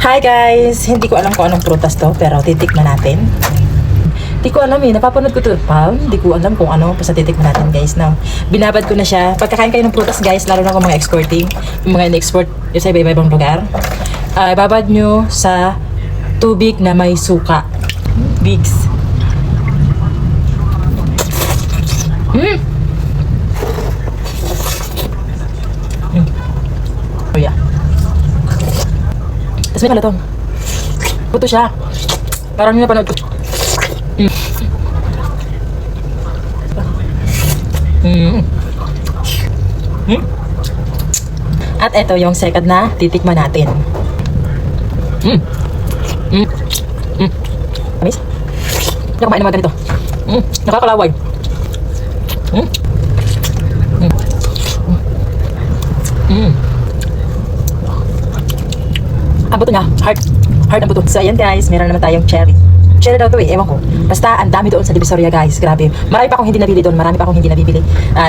Hi guys! Hindi ko alam kung anong prutas to, pero titikman natin. Hindi ko alam napapanood ko to. Hindi ko alam kung ano, basta titikman natin guys. No? Binabad ko na siya. Pagkakain kayo ng prutas guys, lalo na kung mga exporting, yung mga in-export sa iba-ibang lugar, babad nyo sa tubig na may suka. Bigs. Oh yeah. Tapos may kalatong. Buto siya. Parang yung napanood ko. At ito yung second na titikman natin. Amis? Hindi ako kumain ng mga ganito. Nakakalaway. Ang buto niya, hard ang buto. So ayan guys, meron naman tayong cherry. Cherry daw to ewan ko. Basta ang dami doon sa Divisoria guys, grabe. Marami pa akong hindi nabili doon, marami pa akong hindi nabibili.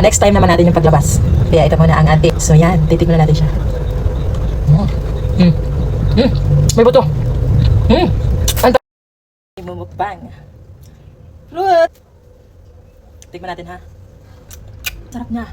Next time naman natin yung paglabas. Kaya ito muna ang ante. So yan, titikman na natin siya. May buto. Ang mumukbang. Fruit! Tikman natin ha. Sarap niya.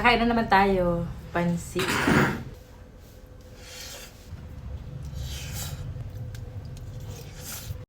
Kakain na naman tayo. Pansit.